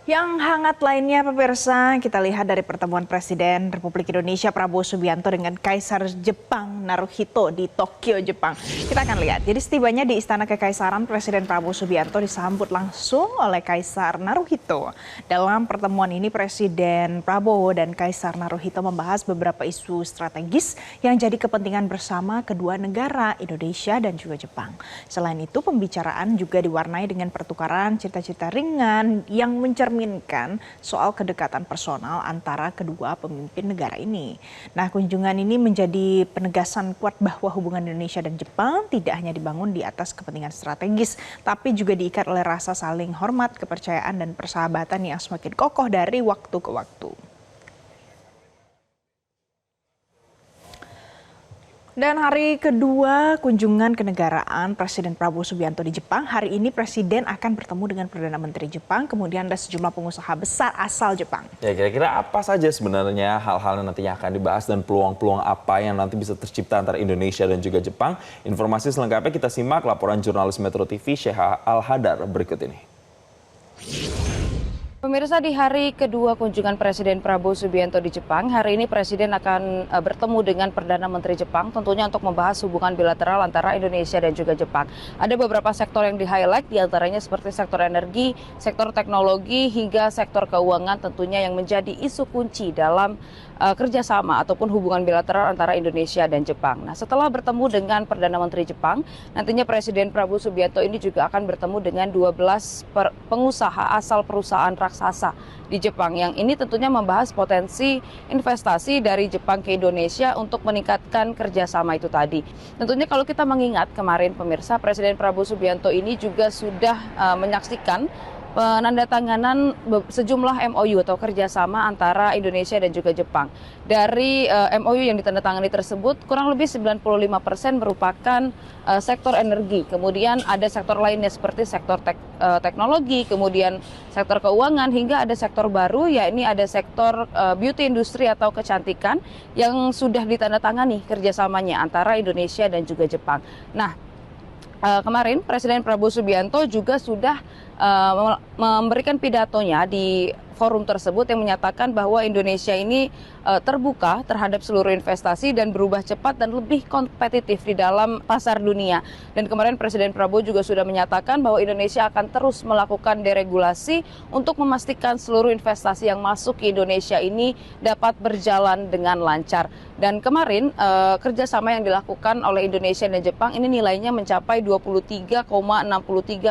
Yang hangat lainnya pemirsa, kita lihat dari pertemuan Presiden Republik Indonesia Prabowo Subianto dengan Kaisar Jepang Naruhito di Tokyo, Jepang. Kita akan lihat, jadi setibanya di Istana Kekaisaran, Presiden Prabowo Subianto disambut langsung oleh Kaisar Naruhito. Dalam pertemuan ini Presiden Prabowo dan Kaisar Naruhito membahas beberapa isu strategis yang jadi kepentingan bersama kedua negara, Indonesia dan juga Jepang. Selain itu, pembicaraan juga diwarnai dengan pertukaran cita-cita ringan yang mencerminkan soal kedekatan personal antara kedua pemimpin negara ini. Nah, kunjungan ini menjadi penegasan kuat bahwa hubungan Indonesia dan Jepang tidak hanya dibangun di atas kepentingan strategis, tapi juga diikat oleh rasa saling hormat, kepercayaan, dan persahabatan yang semakin kokoh dari waktu ke waktu. Dan hari kedua kunjungan kenegaraan Presiden Prabowo Subianto di Jepang, hari ini Presiden akan bertemu dengan Perdana Menteri Jepang, kemudian ada sejumlah pengusaha besar asal Jepang. Ya, kira-kira apa saja sebenarnya hal-hal yang nantinya akan dibahas dan peluang-peluang apa yang nanti bisa tercipta antara Indonesia dan juga Jepang? Informasi selengkapnya kita simak laporan jurnalis Metro TV Syekh Al-Hadar berikut ini. Pemirsa, di hari kedua kunjungan Presiden Prabowo Subianto di Jepang, hari ini Presiden akan bertemu dengan Perdana Menteri Jepang tentunya untuk membahas hubungan bilateral antara Indonesia dan juga Jepang. Ada beberapa sektor yang di-highlight, diantaranya seperti sektor energi, sektor teknologi, hingga sektor keuangan tentunya yang menjadi isu kunci dalam kerjasama ataupun hubungan bilateral antara Indonesia dan Jepang. Nah, setelah bertemu dengan Perdana Menteri Jepang, nantinya Presiden Prabowo Subianto ini juga akan bertemu dengan 12 pengusaha asal perusahaan raksasa di Jepang, yang ini tentunya membahas potensi investasi dari Jepang ke Indonesia untuk meningkatkan kerjasama itu tadi. Tentunya kalau kita mengingat kemarin pemirsa, Presiden Prabowo Subianto ini juga sudah menyaksikan penandatanganan sejumlah MOU atau kerjasama antara Indonesia dan juga Jepang. Dari MOU yang ditandatangani tersebut, kurang lebih 95% merupakan sektor energi. Kemudian ada sektor lainnya seperti sektor teknologi, kemudian sektor keuangan, hingga ada sektor baru, yakni ada sektor beauty industry atau kecantikan yang sudah ditandatangani kerjasamanya antara Indonesia dan juga Jepang. Nah, kemarin Presiden Prabowo Subianto juga sudah memberikan pidatonya di forum tersebut yang menyatakan bahwa Indonesia ini terbuka terhadap seluruh investasi dan berubah cepat dan lebih kompetitif di dalam pasar dunia. Dan kemarin Presiden Prabowo juga sudah menyatakan bahwa Indonesia akan terus melakukan deregulasi untuk memastikan seluruh investasi yang masuk ke Indonesia ini dapat berjalan dengan lancar. Dan kemarin kerjasama yang dilakukan oleh Indonesia dan Jepang ini nilainya mencapai 23,63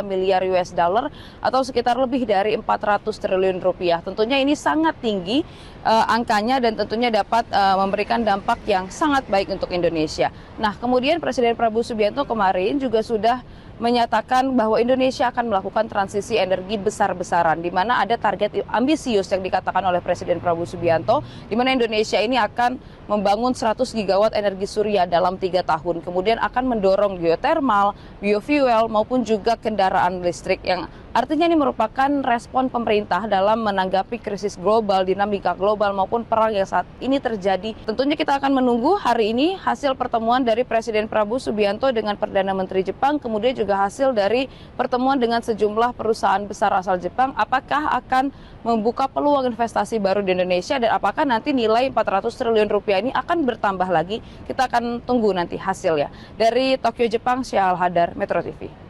miliar US dollar atau sekitar lebih dari 400 triliun rupiah. Tentunya ini sangat tinggi angkanya dan tentunya dapat memberikan dampak yang sangat baik untuk Indonesia. Nah, kemudian Presiden Prabowo Subianto kemarin juga sudah menyatakan bahwa Indonesia akan melakukan transisi energi besar-besaran, di mana ada target ambisius yang dikatakan oleh Presiden Prabowo Subianto, di mana Indonesia ini akan membangun 100 gigawatt energi surya dalam 3 tahun, kemudian akan mendorong geothermal, biofuel, maupun juga kendaraan listrik, yang artinya ini merupakan respon pemerintah dalam menanggapi krisis global, dinamika global, maupun perang yang saat ini terjadi. Tentunya kita akan menunggu hari ini hasil pertemuan dari Presiden Prabowo Subianto dengan Perdana Menteri Jepang, kemudian juga hasil dari pertemuan dengan sejumlah perusahaan besar asal Jepang, apakah akan membuka peluang investasi baru di Indonesia dan apakah nanti nilai 400 triliun rupiah ini akan bertambah lagi. Kita akan tunggu nanti hasilnya. Dari Tokyo, Jepang, Syekh Al-Hadar, Metro TV.